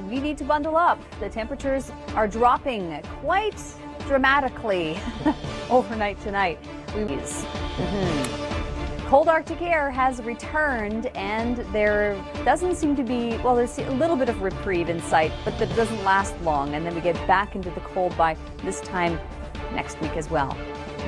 we need to bundle up. The temperatures are dropping quite dramatically overnight tonight. Cold Arctic air has returned, and there doesn't seem to be, well, there's a little bit of reprieve in sight, but that doesn't last long, and then we get back into the cold by this time next week as well.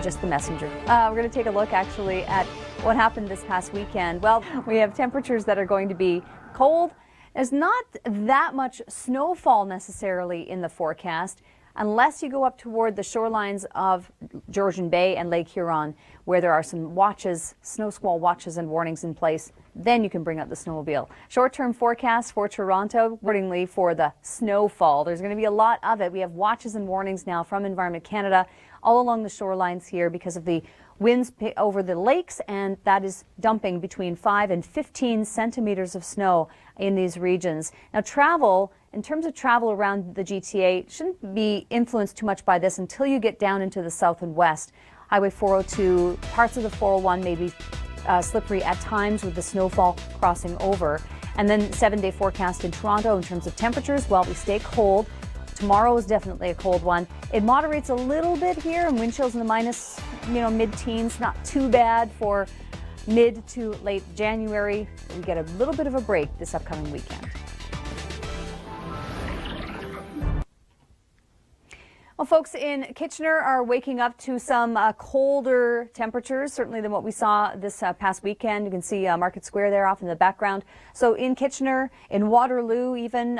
Just the messenger. We're going to take a look actually at what happened this past weekend. Well, we have temperatures that are going to be cold. There's not that much snowfall necessarily in the forecast, unless you go up toward the shorelines of Georgian Bay and Lake Huron, where there are some watches, snow squall watches and warnings in place. Then you can bring out the snowmobile. Short-term forecast for Toronto, accordingly for the snowfall. There's going to be a lot of it. We have watches and warnings now from Environment Canada all along the shorelines here because of the winds over the lakes, and that is dumping between 5 and 15 centimeters of snow in these regions. Now, travel, in terms of travel around the GTA, shouldn't be influenced too much by this until you get down into the south and west. Highway 402, parts of the 401 may be slippery at times with the snowfall crossing over. And then 7-day forecast in Toronto in terms of temperatures, well, we stay cold. Tomorrow is definitely a cold one. It moderates a little bit here, and wind chills in the minus, mid-teens. Not too bad for mid to late January. We get a little bit of a break this upcoming weekend. Well, folks in Kitchener are waking up to some colder temperatures, certainly than what we saw this past weekend. You can see Market Square there off in the background. So in Kitchener, in Waterloo even,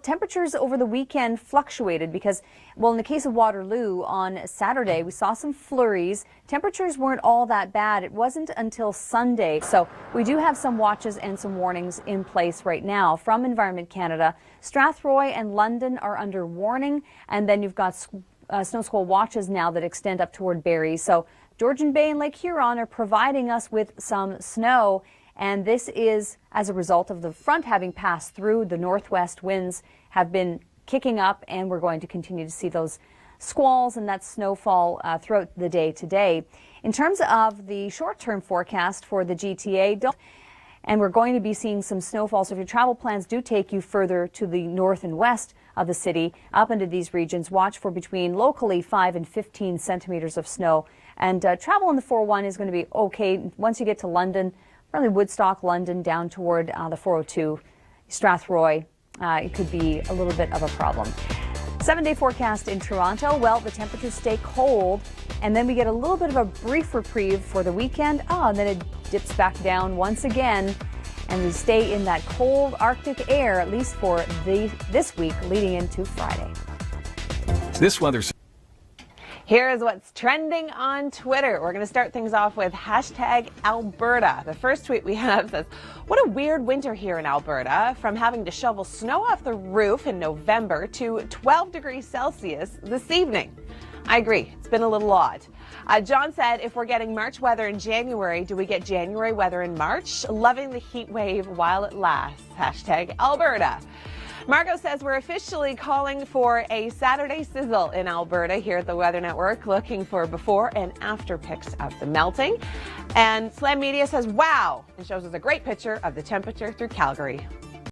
temperatures over the weekend fluctuated because, well, in the case of Waterloo on Saturday, we saw some flurries. Temperatures weren't all that bad. It wasn't until Sunday. So we do have some watches and some warnings in place right now from Environment Canada. Strathroy and London are under warning, and then you've got snow squall watches now that extend up toward Barrie. So Georgian Bay and Lake Huron are providing us with some snow. And this is as a result of the front having passed through. The northwest winds have been kicking up, and we're going to continue to see those squalls and that snowfall throughout the day today. In terms of the short-term forecast for the GTA, and we're going to be seeing some snowfall. So if your travel plans do take you further to the north and west of the city, up into these regions, watch for between locally 5 and 15 centimeters of snow. And travel in the 401 is going to be okay once you get to London. Probably Woodstock, London, down toward the 402, Strathroy. It could be a little bit of a problem. 7-day forecast in Toronto. Well, the temperatures stay cold, and then we get a little bit of a brief reprieve for the weekend. And then it dips back down once again, and we stay in that cold Arctic air, at least for this week leading into Friday. This weather. Here's what's trending on Twitter. We're going to start things off with hashtag Alberta. The first tweet we have says, what a weird winter here in Alberta, from having to shovel snow off the roof in November to 12 degrees Celsius this evening. I agree. It's been a little odd. John said, if we're getting March weather in January, do we get January weather in March? Loving the heat wave while it lasts. Hashtag Alberta. Margot says we're officially calling for a Saturday sizzle in Alberta here at the Weather Network, looking for before and after pics of the melting. And Slam Media says, wow, and shows us a great picture of the temperature through Calgary.